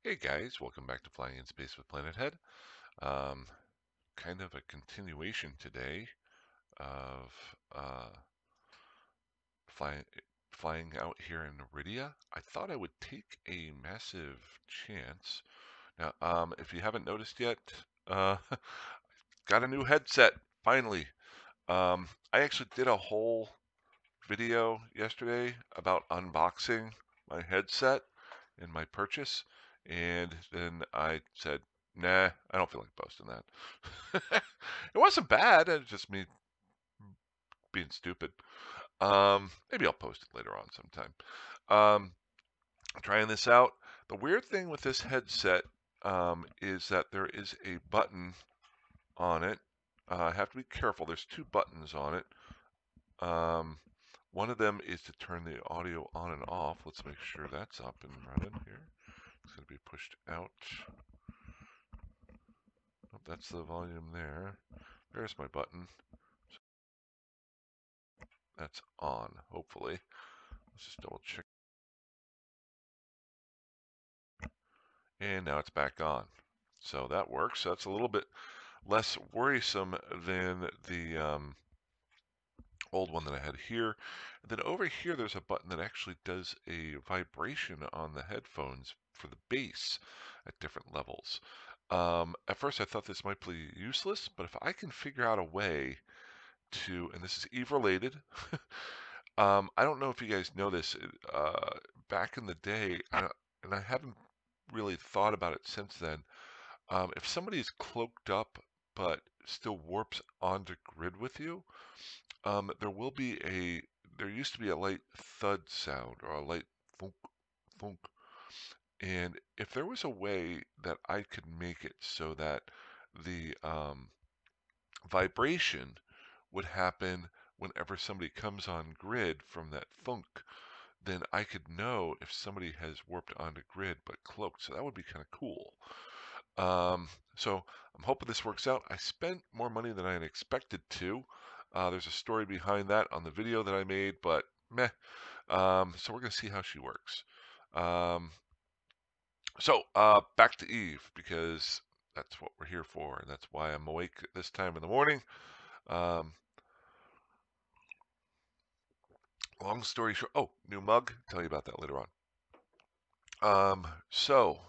Hey guys, welcome back to Flying in Space with Planet Head. Um, kind of a continuation today of flying flying out here in Iridia. I thought I would take a massive chance. Now, if you haven't noticed yet, uh, got a new headset finally. I actually did a whole video yesterday about unboxing my headset and my purchase, and then I said, nah, I don't feel like posting that. It wasn't bad, it's just me being stupid. Maybe I'll post it later on sometime. Um, trying this out. The weird thing with this headset is that there is a button on it. I have to be careful. There's two buttons on it. One of them is to turn the audio on and off. Let's make sure that's up and running here. It's going to be pushed out. Oh, that's the volume there. There's my button. So that's on, hopefully. Let's just double check. And now it's back on. So that works. That's a little bit less worrisome than the old one that I had here. And then over here, there's a button that actually does a vibration on the headphones for the bass at different levels. At first, I thought this might be useless, but if I can figure out a way to, and this is Eve related, I don't know if you guys know this, back in the day, and I haven't really thought about it since then. If somebody's cloaked up but still warps onto grid with you, there used to be a light thud sound or a light thunk, thunk. And if there was a way that I could make it so that the vibration would happen whenever somebody comes on grid from that thunk, then I could know if somebody has warped onto grid but cloaked. So that would be kind of cool. Um, so I'm hoping this works out. I spent more money than I had expected to. There's a story behind that on the video that I made, but meh. So we're going to see how she works. Um, back to Eve, because that's what we're here for, and that's why I'm awake at this time in the morning. Um, long story short, oh, new mug. Tell you about that later on. Um, so,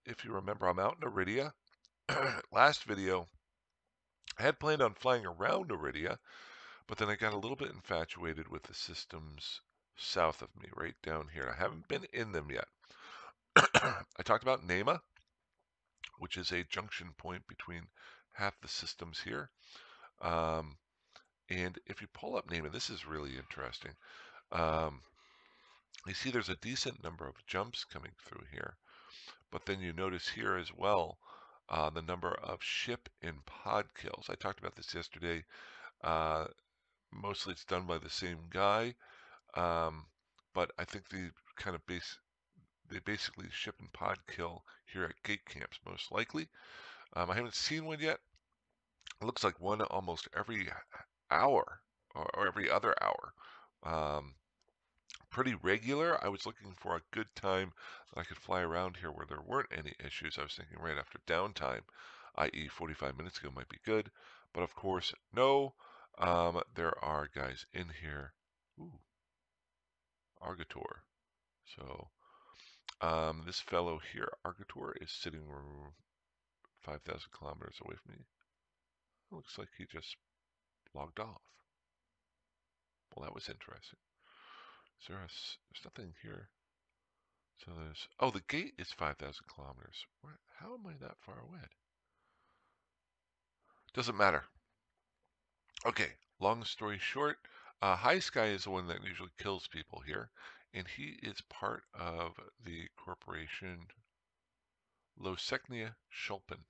if you remember, I'm out in Iridia. Last video, I had planned on flying around Iridia, but then I got a little bit infatuated with the systems south of me, right down here. I haven't been in them yet. I talked about Nema, which is a junction point between half the systems here. Um, and if you pull up Nema, this is really interesting. Um, you see there's a decent number of jumps coming through here, but then you notice here as well the number of ship and pod kills. I talked about this yesterday. Uh, Mostly it's done by the same guy, um, but I think they basically ship and pod kill here at gate camps most likely. I haven't seen one yet. It looks like one almost every hour or every other hour. Um, Pretty regular. I was looking for a good time that I could fly around here where there weren't any issues. I was thinking right after downtime, i.e. 45 minutes ago might be good. But of course, no. There are guys in here. Ooh, Argator. So this fellow here, Argator, is sitting 5,000 kilometers away from me. It looks like he just logged off. Well, that was interesting. There's nothing here. So oh, the gate is 5,000 kilometers. How am I that far away? Doesn't matter. Okay, long story short, High Sky is the one that usually kills people here, and he is part of the corporation Losecnia Shulpin,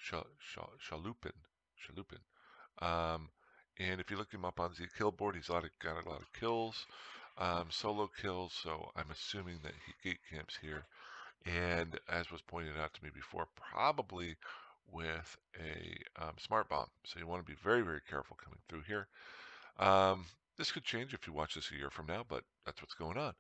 Shalupin, Shalupin. Um, and if you look him up on the kill board, he's got a lot of kills, solo kills. So I'm assuming that he gate camps here. And as was pointed out to me before, probably with a smart bomb. So you want to be very, very careful coming through here. This could change if you watch this a year from now, but that's what's going on.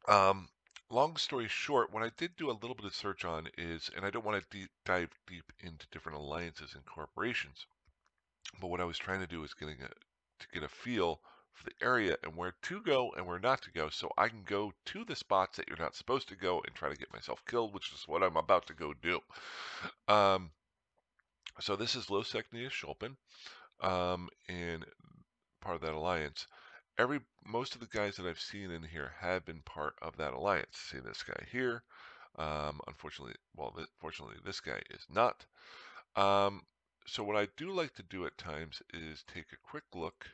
Um, long story short, what I did do a little bit of search on is, and I don't want to dive deep into different alliances and corporations, but what I was trying to do is to get a feel for the area and where to go and where not to go, so I can go to the spots that you're not supposed to go and try to get myself killed, which is what I'm about to go do. Um, so this is Losec Nia Shulpin, and part of that alliance. Most of the guys that I've seen in here have been part of that alliance. See this guy here. Unfortunately, well, fortunately, this guy is not. Um, so what I do like to do at times is take a quick look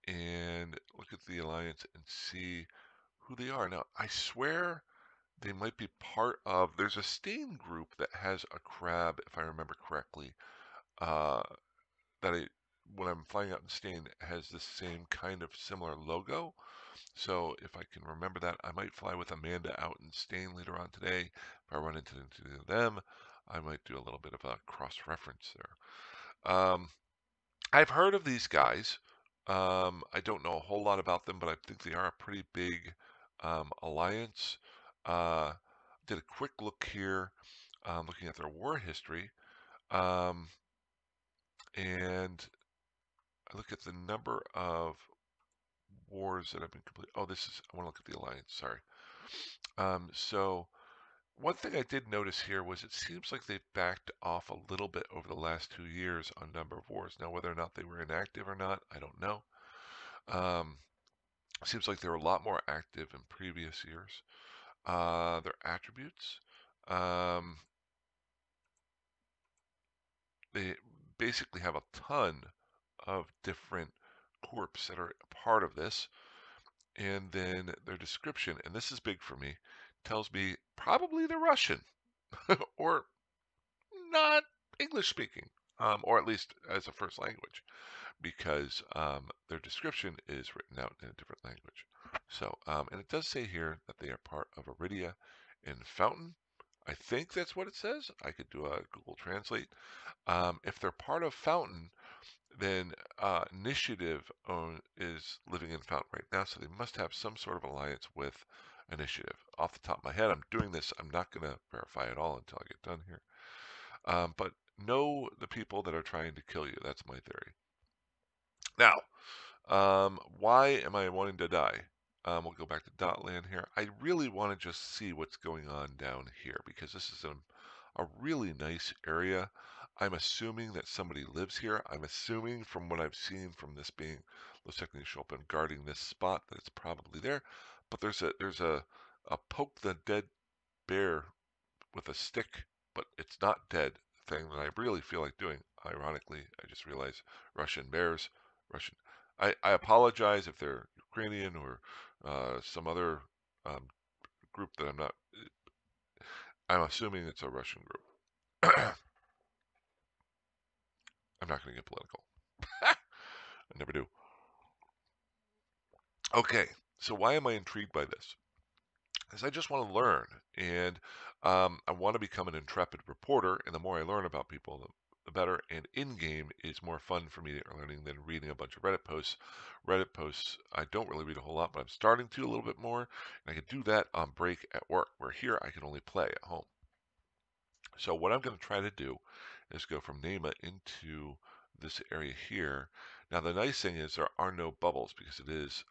and look at the alliance and see who they are. Now, I swear they might be part of. There's a stain group that has a crab, if I remember correctly. Uh, that I, when I'm flying out in stain, has the same kind of similar logo. So if I can remember that, I might fly with Amanda out in Stain later on today. If I run into them, I might do a little bit of a cross-reference there. I've heard of these guys. I don't know a whole lot about them, but I think they are a pretty big alliance. Uh, did a quick look here, looking at their war history, um, and I look at the number of wars that have been completed. Oh, I want to look at the alliance. Sorry. So one thing I did notice here was it seems like they've backed off a little bit over the last 2 years on number of wars. Now, whether or not they were inactive or not, I don't know. Um, Seems like they were a lot more active in previous years. Their attributes, um, they basically have a ton of different corps that are a part of this. And then their description, and this is big for me, tells me probably they're Russian or not English speaking, or at least as a first language, because their description is written out in a different language. So, and it does say here that they are part of Iridia and Fountain. I think that's what it says. I could do a Google Translate. If they're part of Fountain, then Initiative is living in Fountain right now, so they must have some sort of alliance with Initiative. Off the top of my head, I'm doing this. I'm not going to verify it all until I get done here. But know the people that are trying to kill you. That's my theory. Now, why am I wanting to die? We'll go back to Dotland here. I really want to just see what's going on down here because this is a really nice area. I'm assuming that somebody lives here. I'm assuming from what I've seen from this being Losecni Chopin guarding this spot that it's probably there. But there's a poke the dead bear with a stick, but it's not dead thing that I really feel like doing. Ironically, I just realized Russian bears, Russian. I apologize if they're Ukrainian or some other um, group that I'm not. I'm assuming it's a Russian group. I'm not going to get political. I never do. Okay, so why am I intrigued by this? Because I just want to learn, and I want to become an intrepid reporter. And the more I learn about people, the better. And in-game is more fun for me learning than reading a bunch of Reddit posts. Reddit posts, I don't really read a whole lot, but I'm starting to a little bit more. And I can do that on break at work, where here I can only play at home. So what I'm going to try to do is go from Nema into this area here. Now the nice thing is there are no bubbles because it is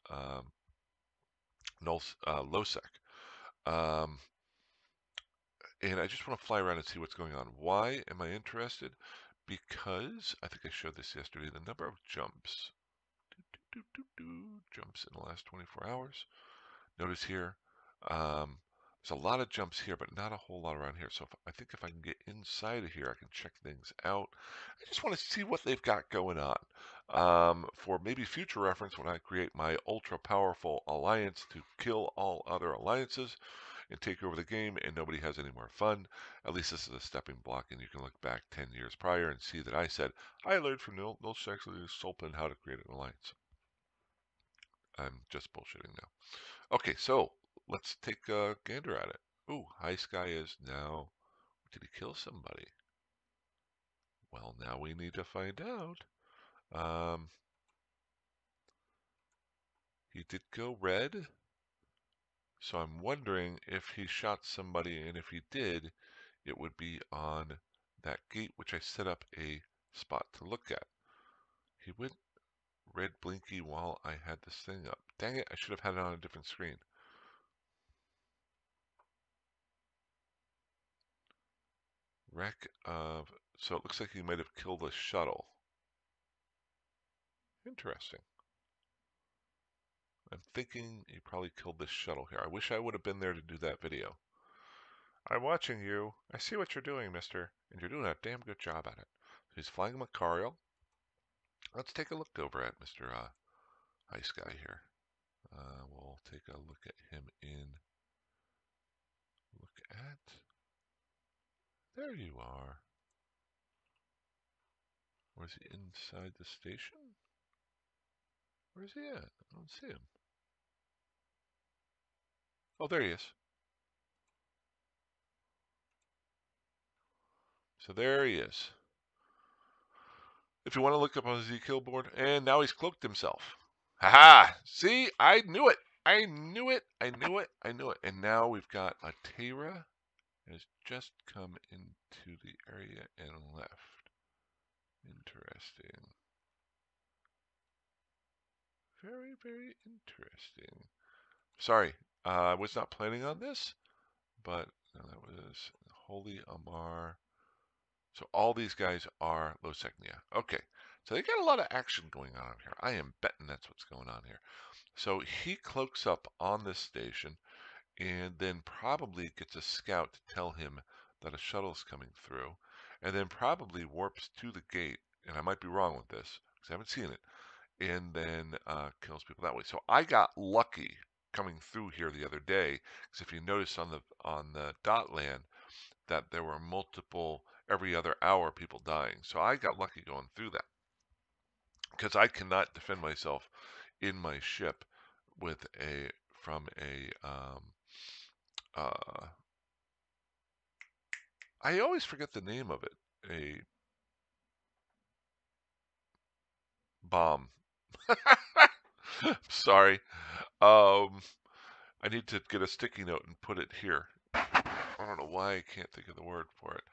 LoSec. Um, and I just want to fly around and see what's going on. Why am I interested? Because I think I showed this yesterday. The number of jumps, jumps in the last 24 hours. Notice here, there's a lot of jumps here, but not a whole lot around here. So I think if I can get inside of here, I can check things out. I just want to see what they've got going on. For maybe future reference when I create my ultra powerful alliance to kill all other alliances and take over the game and nobody has any more fun. At least this is a stepping block and you can look back 10 years prior and see that I said, I learned from Neil Solpin how to create an alliance. I'm just bullshitting now. Okay, so let's take Gander at it. Ooh, High Sky is now. Did he kill somebody? Well, now we need to find out. Um, he did go red. So I'm wondering if he shot somebody, and if he did, it would be on that gate, which I set up a spot to look at. He went red blinky while I had this thing up. Dang it, I should have had it on a different screen. Wreck of... So it looks like he might have killed a shuttle. Interesting. I'm thinking he probably killed this shuttle here. I wish I would have been there to do that video. I'm watching you. I see what you're doing, mister. And you're doing a damn good job at it. So he's flying Macarial. Let's take a look over at Mr. Ice Guy here. We'll take a look at him in... Look at... There you are. Or is he inside the station? Where is he at? I don't see him. Oh, there he is. So there he is. If you want to look up on the Z-Kill board, and now he's cloaked himself. Haha! See, I knew it. I knew it. I knew it. I knew it. And now we've got Athenor has just come into the area and left. Interesting. Very, very interesting. Sorry, I was not planning on this, but no, that was Holy Amar. So all these guys are Losecnia. Okay, so they got a lot of action going on here. I am betting that's what's going on here. So he cloaks up on this station and then probably gets a scout to tell him that a shuttle's coming through, and then probably warps to the gate, and I might be wrong with this because I haven't seen it, and then kills people that way. So I got lucky coming through here the other day, because if you notice on the dot land that there were multiple every other hour people dying. So I got lucky going through that because I cannot defend myself in my ship with a from a I always forget the name of it. A bomb. Sorry. Um, I need to get a sticky note and put it here. I don't know why I can't think of the word for it.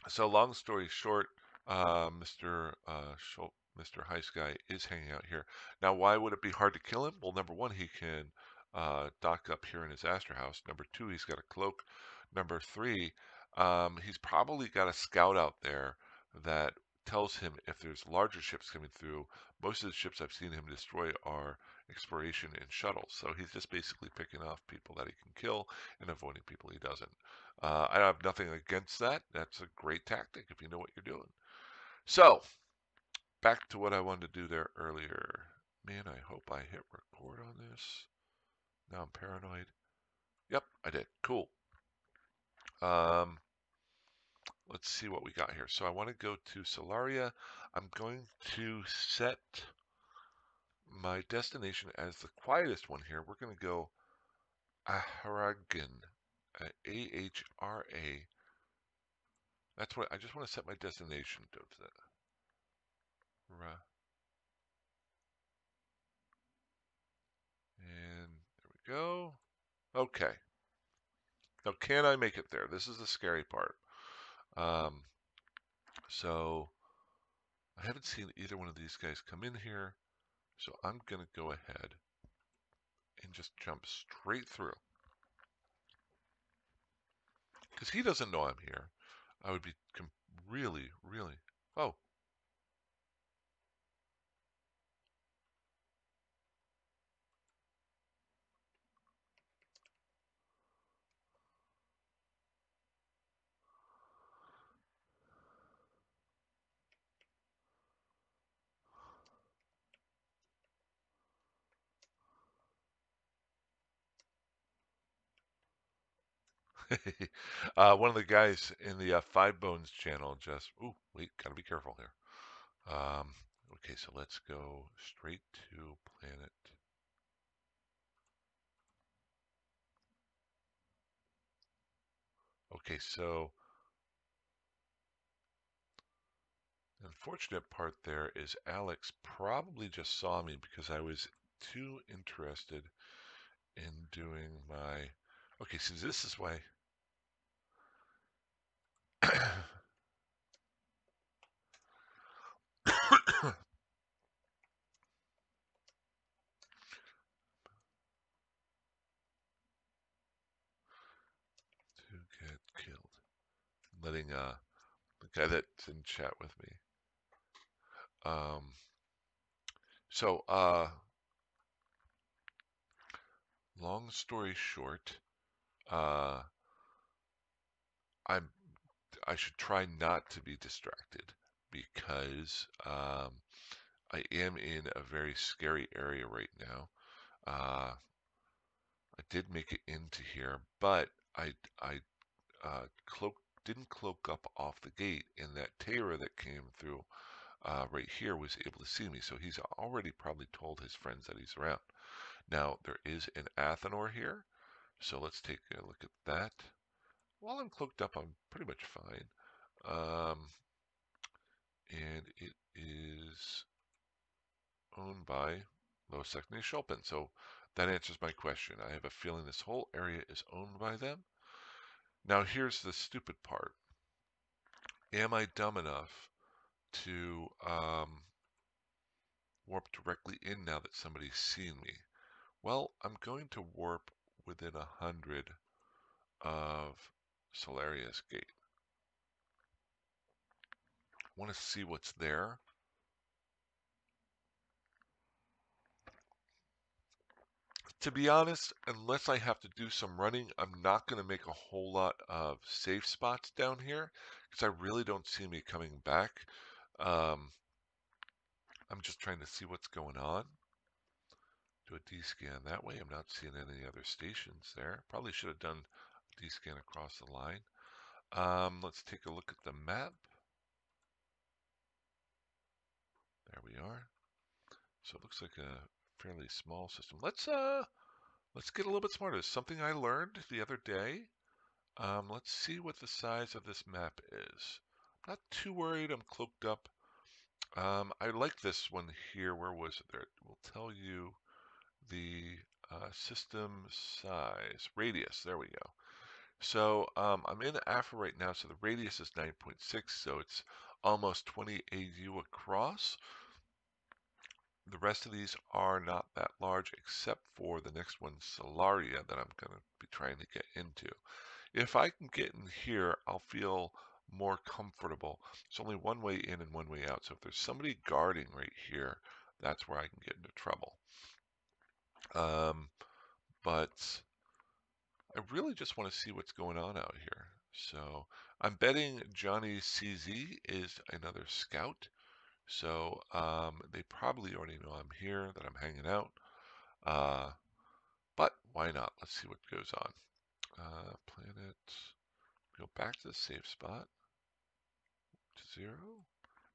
So long story short, Mr. Heist Guy is hanging out here. Now, why would it be hard to kill him? Well, number one, he can dock up here in his Astor house. Number two, he's got a cloak. Number three, he's probably got a scout out there that tells him if there's larger ships coming through. Most of the ships I've seen him destroy are exploration and shuttles. So he's just basically picking off people that he can kill and avoiding people he doesn't. I have nothing against that. That's a great tactic if you know what you're doing. So, back to what I wanted to do there earlier. Man, I hope I hit record on this. Now I'm paranoid. Yep, I did. Cool. Let's see what we got here. So I want to go to Solaria. I'm going to set my destination as the quietest one here. We're going to go Ahragan. A-H-R-A. That's what I just want to set my destination to. And there we go. Okay. Now, can I make it there? This is the scary part. Um, so I haven't seen either one of these guys come in here. So I'm going to go ahead and just jump straight through. Because he doesn't know I'm here. I would be really, really... Oh. One of the guys in the Five Bones channel just... Ooh, wait, gotta be careful here. Okay, so let's go straight to planet... Okay, so the unfortunate part there is Alex probably just saw me because I was too interested in doing my... Okay, so this is why... to get killed. Letting the guy that's in chat with me. So long story short, uh, I should try not to be distracted because I am in a very scary area right now. I did make it into here, but I didn't cloak up off the gate, and that terror that came through right here was able to see me. So he's already probably told his friends that he's around. Now there is an Athenor here, so let's take a look at that. While I'm cloaked up, I'm pretty much fine. And it is owned by Losecne Schulpen. So that answers my question. I have a feeling this whole area is owned by them. Now here's the stupid part. Am I dumb enough to warp directly in now that somebody's seen me? Well, I'm going to warp within 100 of Solaria's gate. I want to see what's there. To be honest, unless I have to do some running, I'm not going to make a whole lot of safe spots down here because I really don't see me coming back. I'm just trying to see what's going on. Do a D-scan that way. I'm not seeing any other stations there. Probably should have done a D-scan across the line. Let's take a look at the map. There we are. So it looks like a fairly small system. Let's get a little bit smarter. Something I learned the other day. Let's see what the size of this map is. I'm not too worried. I'm cloaked up. I like this one here. Where was it? There. It will tell you the system size, radius. There we go. So I'm in Africa right now. So the radius is 9.6. So it's almost 20 AU across. The rest of these are not that large except for the next one, Solaria, that I'm going to be trying to get into. If I can get in here, I'll feel more comfortable. It's only one way in and one way out. So if there's somebody guarding right here, that's where I can get into trouble. But I really just want to see what's going on out here. So I'm betting Johnny CZ is another scout. So they probably already know I'm here, that I'm hanging out. But why not? Let's see what goes on. Planet. Go back to the safe spot to 0.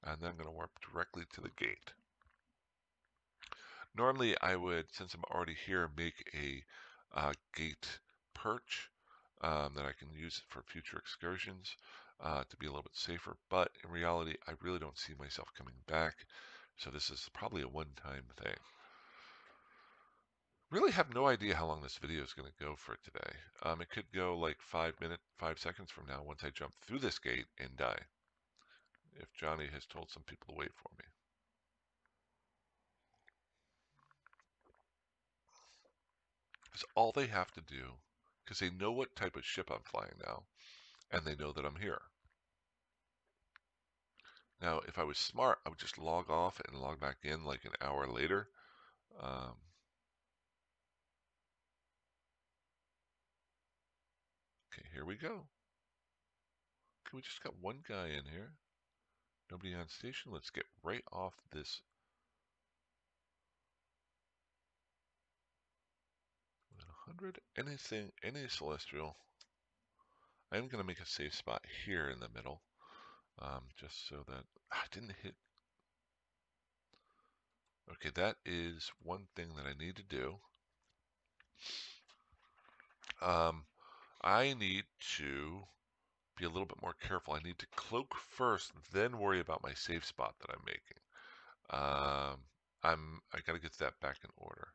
And then I'm going to warp directly to the gate. Normally I would, since I'm already here, make a gate perch that I can use for future excursions to be a little bit safer. But in reality, I really don't see myself coming back. So this is probably a one-time thing. Really have no idea how long this video is going to go for today. It could go like 5 seconds from now once I jump through this gate and die. If Johnny has told some people to wait for me. Because all they have to do, because they know what type of ship I'm flying now, and they know that I'm here. Now, if I was smart, I would just log off and log back in like an hour later. Okay, here we go. Okay, we just got one guy in here. Nobody on station. Let's get right off this. 100, anything, any celestial. I'm going to make a safe spot here in the middle, just so that I didn't hit. Okay, that is one thing that I need to do. I need to be a little bit more careful. I need to cloak first, then worry about my safe spot that I'm making. I got to get that back in order.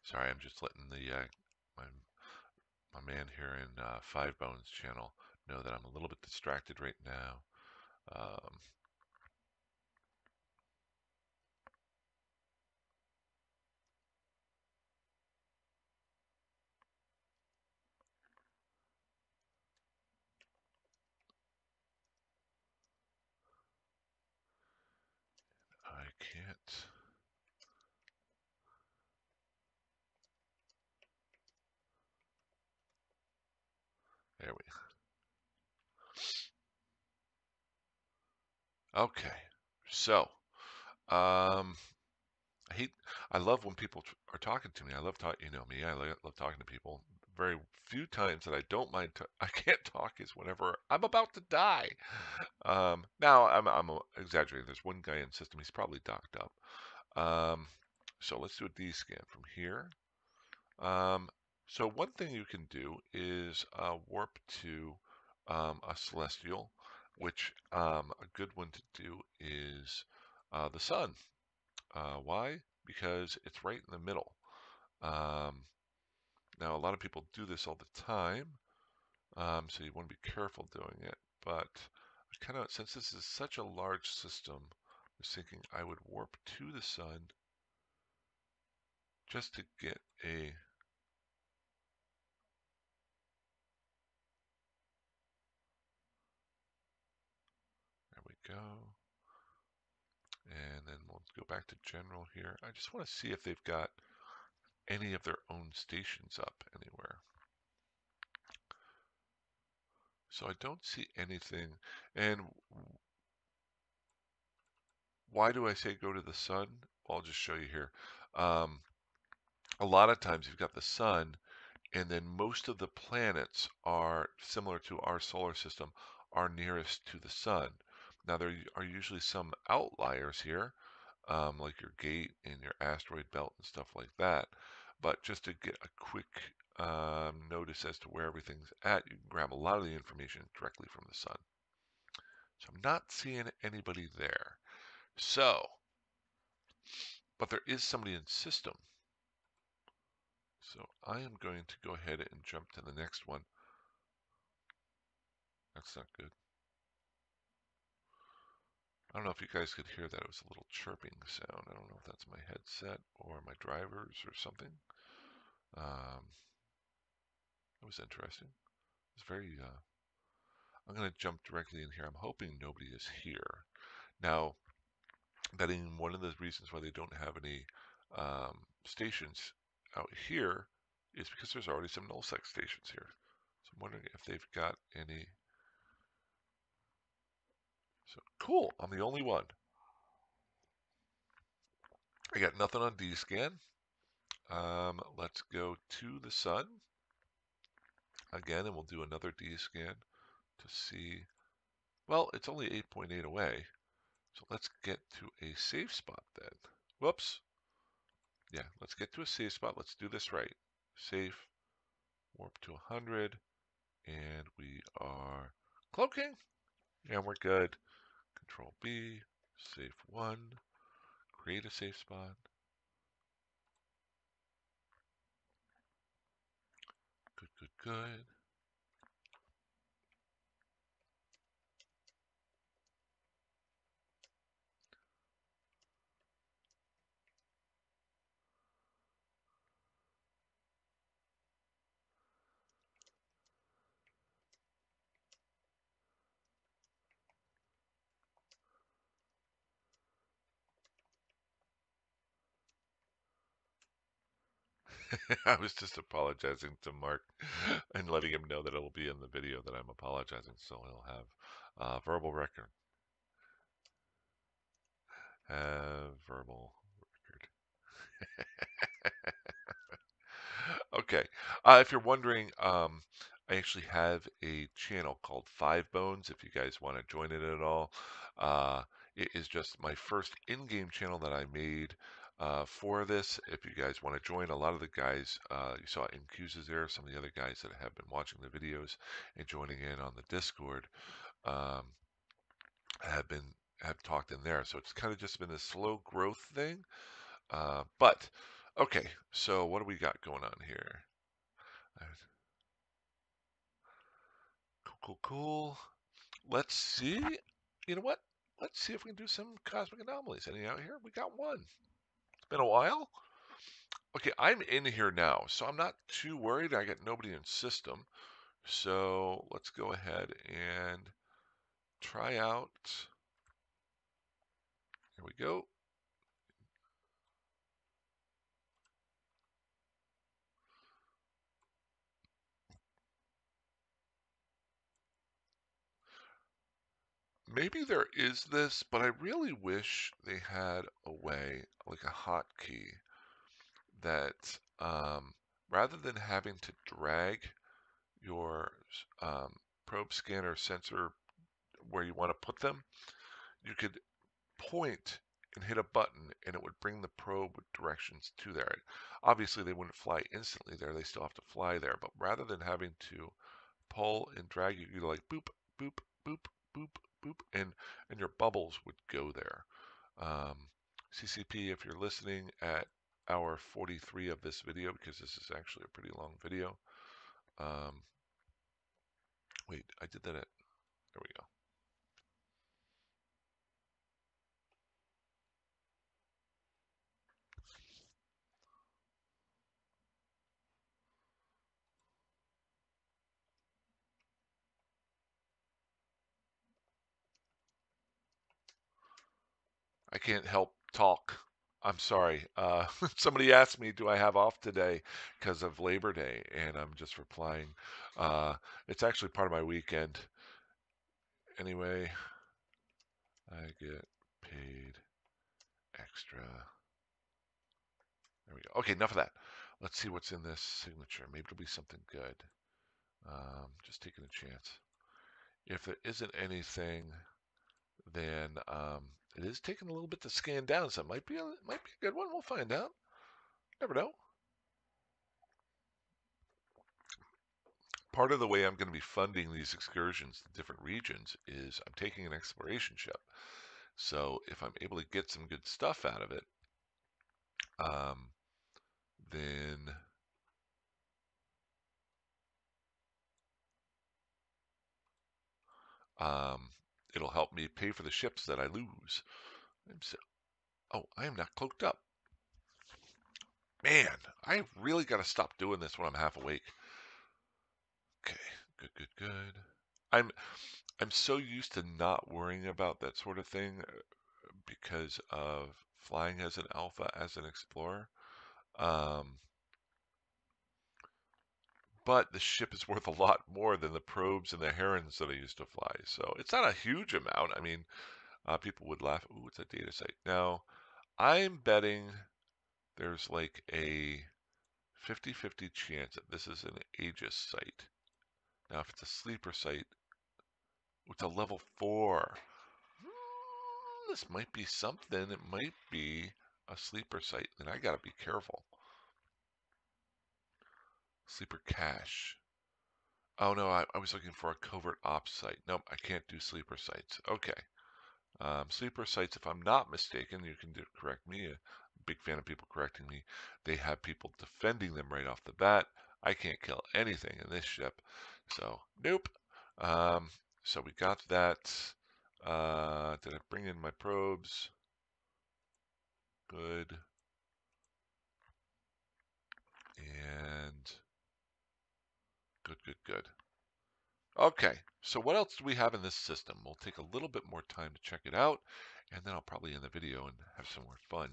Sorry, I'm just letting my my man here in Five Bones channel know that I'm a little bit distracted right now. Um, I can't. There we. Okay. So, um, I hate. I love when people are talking to me. I love talking. You know me. Love talking to people. Very few times that I don't mind. I can't talk is whenever I'm about to die. Now I'm exaggerating. There's one guy in system. He's probably docked up. Um, so let's do a D scan from here. Um, so one thing you can do is warp to a celestial, which a good one to do is the sun. Why? Because it's right in the middle. Um, Now, a lot of people do this all the time, so you want to be careful doing it. But I kind of, since this is such a large system, I was thinking I would warp to the sun just to get a. There we go. And then we'll go back to general here. I just want to see if they've got any of their own stations up anywhere. So I don't see anything. And why do I say go to the sun? Well, I'll just show you here. Um, a lot of times you've got the sun, and then most of the planets are similar to our solar system, are nearest to the sun. Now, there are usually some outliers here, like your gate and your asteroid belt and stuff like that. But just to get a quick notice as to where everything's at, you can grab a lot of the information directly from the sun. So I'm not seeing anybody there. So, but there is somebody in system. So I am going to go ahead and jump to the next one. That's not good. I don't know if you guys could hear that. It was a little chirping sound. I don't know if that's my headset or my drivers or something. Um, it was interesting. It's very. I'm going to jump directly in here. I'm hoping nobody is here. Now, betting one of the reasons why they don't have any stations out here is because there's already some nullsec stations here. So I'm wondering if they've got any. So cool. I'm the only one. I got nothing on D-scan. Let's go to the sun again, and we'll do another D-scan to see. Well, it's only 8.8 away, so let's get to a safe spot then. Whoops. Yeah, let's get to a safe spot. Let's do this right. Safe, warp to 100, and we are cloaking, and we're good. Control B, safe 1, create a safe spot. Good, good, good. I was just apologizing to Mark and letting him know that it'll be in the video that I'm apologizing, so he'll have verbal record. Verbal record. Okay. If you're wondering, I actually have a channel called Five Bones. If you guys want to join it at all, it is just my first in-game channel that I made for this. If you guys want to join, a lot of the guys you saw Inq's is there, some of the other guys that have been watching the videos and joining in on the Discord um, have talked in there. So it's kind of just been a slow growth thing, but Okay, so what do we got going on here? Cool, cool, cool. Let's see. You know what? Let's see if we can do some cosmic anomalies. Any out here? We got one. It's been a while. Okay, I'm in here now, so I'm not too worried. I got nobody in system. So let's go ahead and try out. Here we go. Maybe there is this, but I really wish they had a way, like a hotkey, that rather than having to drag your probe scanner sensor where you want to put them, you could point and hit a button and it would bring the probe directions to there. Obviously, they wouldn't fly instantly there. They still have to fly there. But rather than having to pull and drag, you could like boop, boop, boop, boop, boop, and your bubbles would go there. Um, CCP, if you're listening at hour 43 of this video, because this is actually a pretty long video. Um, wait, I did that at, there we go. I can't help talk. I'm sorry. Somebody asked me, do I have off today because of Labor Day? And I'm just replying, it's actually part of my weekend. Anyway, I get paid extra. There we go. Okay, enough of that. Let's see what's in this signature. Maybe it'll be something good. Just taking a chance. If there isn't anything, then it is taking a little bit to scan down, so it might be a good one. We'll find out. Never know. Part of the way I'm going to be funding these excursions to different regions is I'm taking an exploration ship. So if I'm able to get some good stuff out of it, um, then um, it'll help me pay for the ships that I lose. So, oh, I am not cloaked up. Man, I really got to stop doing this when I'm half awake. Okay, good, good, good. I'm I'm so used to not worrying about that sort of thing because of flying as an alpha, as an explorer. Um, but the ship is worth a lot more than the probes and the herons that I used to fly. So it's not a huge amount. I mean, people would laugh. Ooh, it's a data site. Now, I'm betting there's like a 50-50 chance that this is an Aegis site. Now, if it's a sleeper site, it's a level 4. This might be something. It might be a sleeper site. Then I gotta be careful. Sleeper cache. Oh no, I was looking for a covert ops site. Nope, I can't do sleeper sites. Okay. Sleeper sites, if I'm not mistaken, you can correct me. A big fan of people correcting me. They have people defending them right off the bat. I can't kill anything in this ship. So, nope. Um, so we got that. Did I bring in my probes? Good. And good, good, good. Okay, so what else do we have in this system? We'll take a little bit more time to check it out, and then I'll probably end the video and have some more fun.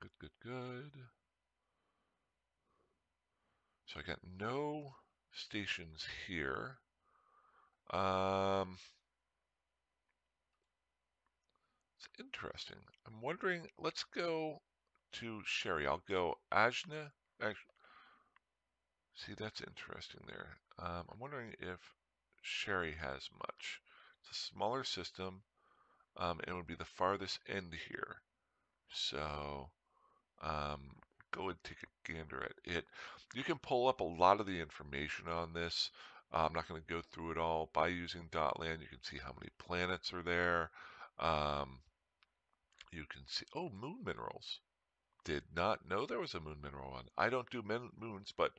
Good, good, good. So I got no stations here. Um, it's interesting. I'm wondering, let's go to Sherry. I'll go Ajna. See, that's interesting there. I'm wondering if Sherry has much. It's a smaller system. It would be the farthest end here. So go and take a gander at it. You can pull up a lot of the information on this. I'm not going to go through it all. By using Dotland, you can see how many planets are there. Um, you can see, oh, moon minerals. Did not know there was a moon mineral one. I don't do moons, but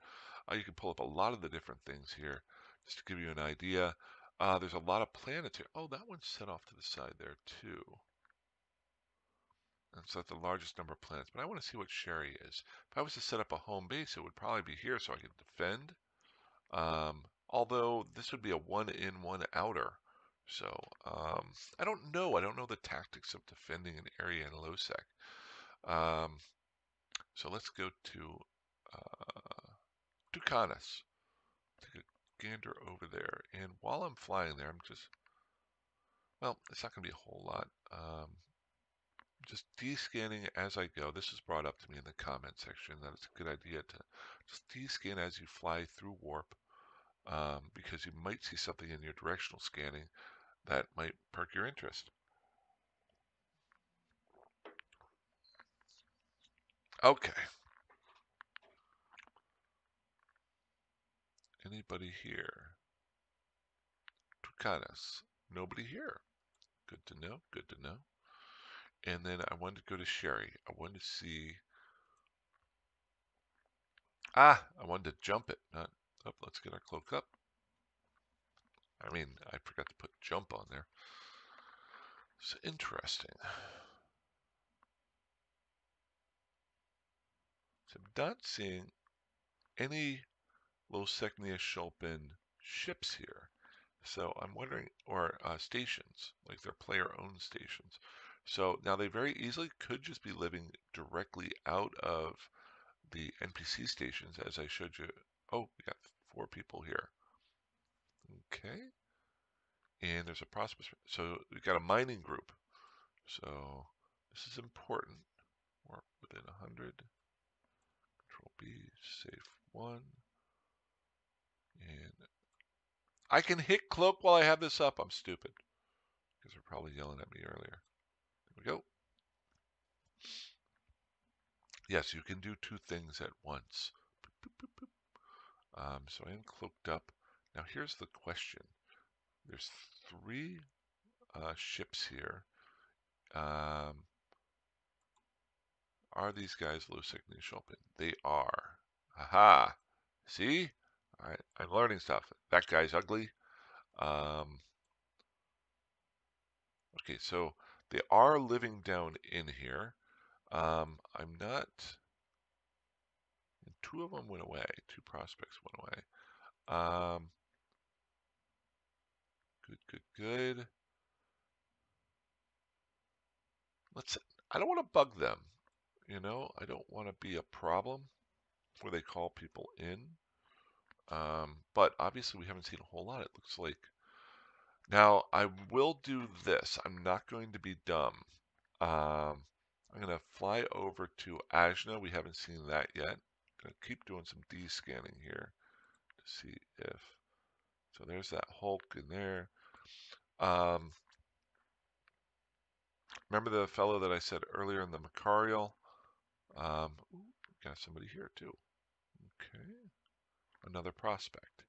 you can pull up a lot of the different things here just to give you an idea. There's a lot of planets here. Oh, that one's set off to the side there too. That's not the largest number of planets, but I want to see what Sherry is. If I was to set up a home base, it would probably be here so I could defend. Although this would be a one in, one outer. So I don't know. I don't know the tactics of defending an area in low sec. So let's go to Tucanis. Take a gander over there. And while I'm flying there, I'm just, well, it's not going to be a whole lot. Just descanning as I go. This is brought up to me in the comment section that it's a good idea to just descan as you fly through warp, because you might see something in your directional scanning that might perk your interest. Okay. Anybody here? Tucanis. Nobody here. Good to know. Good to know. And then I wanted to go to Sherry. I wanted to see. I wanted to jump it. Not up. Let's get our cloak up. I mean, I forgot to put jump on there. It's interesting. So I'm not seeing any Losecnia Shulpin ships here. So I'm wondering, or stations, like they're player-owned stations. So now they very easily could just be living directly out of the NPC stations, as I showed you. Oh, we got 4 people here. Okay. And there's a prospect. So we've got a mining group. So this is important. We're within 100. Control B, safe 1. And I can hit cloak while I have this up. I'm stupid. Because they're probably yelling at me earlier. There we go. Yes, you can do 2 things at once. Boop, boop, boop, boop. So I am cloaked up. Now here's the question. There's 3 ships here. Are these guys low sickness Shulpin? They are. Aha! See? Alright, I'm learning stuff. That guy's ugly. Okay, so they are living down in here. I'm not. And 2 of them went away. 2 prospects went away. Good. I don't want to bug them. You know, I don't want to be a problem where they call people in. But obviously we haven't seen a whole lot, it looks like. Now, I will do this. I'm not going to be dumb. I'm going to fly over to Ajna. We haven't seen that yet. I'm going to keep doing some D-scanning here to see if... So there's that Hulk in there. Remember the fellow that I said earlier in the Macarial? Ooh, got somebody here too. Okay. Another prospect.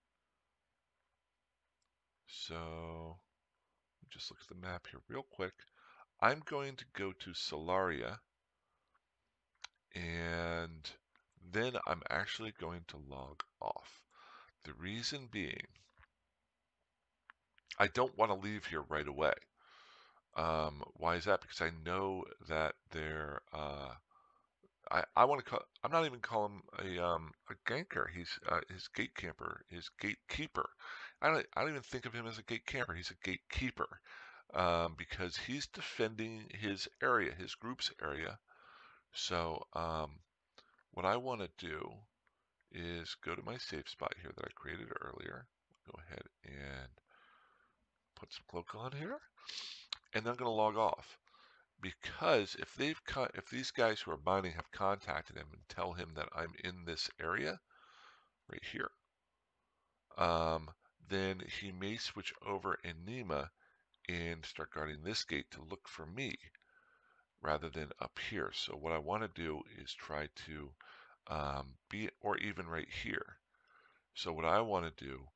So, just look at the map here real quick. I'm going to go to Solaria, and then I'm actually going to log off. The reason being, I don't want to leave here right away. Why is that? Because I know that they're I want to call. I'm not even calling him a ganker. He's his gate camper, his gatekeeper. I don't even think of him as a gate camper. He's a gatekeeper, because he's defending his area, his group's area. So what I want to do is go to my safe spot here that I created earlier. Go ahead and put some cloak on here, and then I'm going to log off. Because if these guys who are mining have contacted him and tell him that I'm in this area right here, then he may switch over in Nema and start guarding this gate to look for me rather than up here. So what I want to do is try to be, or even right here. So what I want to do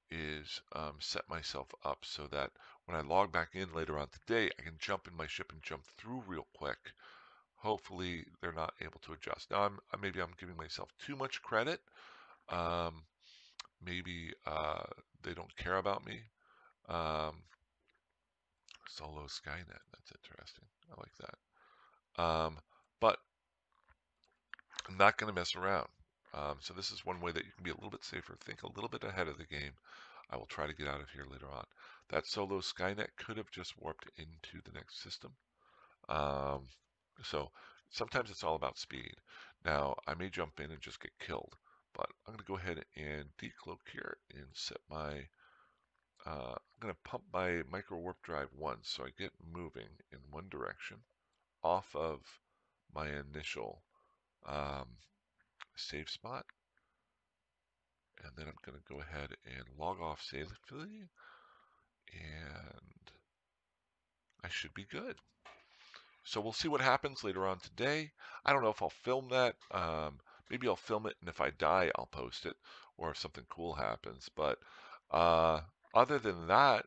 is set myself up so that when I log back in later on today, I can jump in my ship and jump through real quick. hopefully they're not able to adjust. Now, maybe I'm giving myself too much credit. Um, maybe they don't care about me. Um, Solo Skynet, that's interesting. I like that. But I'm not going to mess around. So this is one way that you can be a little bit safer. Think a little bit ahead of the game. I will try to get out of here later on. That Solo Skynet could have just warped into the next system. Um, so sometimes it's all about speed. Now, I may jump in and just get killed, but I'm going to go ahead and decloak here and set my, I'm going to pump my micro warp drive once so I get moving in one direction off of my initial um, save spot. And then I'm going to go ahead and log off safely, and I should be good. So we'll see what happens later on today. I don't know if I'll film that. Maybe I'll film it, and if I die, I'll post it, or if something cool happens. But other than that,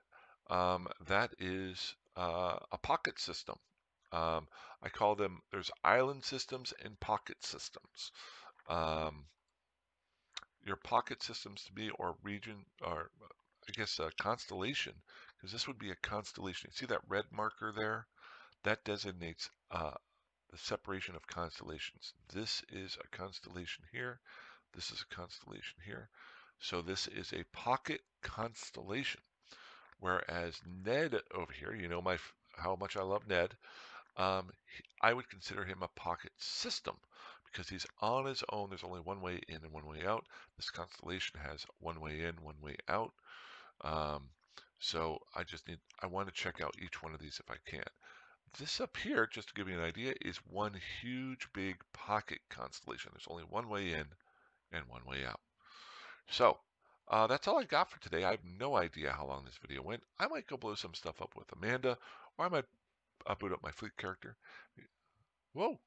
that is a pocket system. I call them, there's island systems and pocket systems. Your pocket systems to me, or region, or I guess a constellation, because this would be a constellation. You see that red marker there? That designates the separation of constellations. This is a constellation here. This is a constellation here. So this is a pocket constellation. Whereas Ned over here, you know how much I love Ned. I would consider him a pocket system because he's on his own. There's only one way in and one way out. This constellation has one way in, one way out. So I want to check out each one of these if I can. This up here, just to give you an idea, is one huge big pocket constellation. There's only one way in and one way out. So that's all I got for today. I have no idea how long this video went. I might go blow some stuff up with Amanda, or I might boot up my fleet character. Whoa,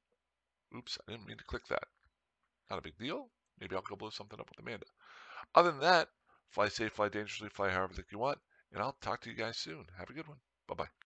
oops, I didn't mean to click that. Not a big deal. Maybe I'll go blow something up with Amanda. Other than that, fly safe, fly dangerously, fly however you want, and I'll talk to you guys soon. Have a good one. Bye-bye.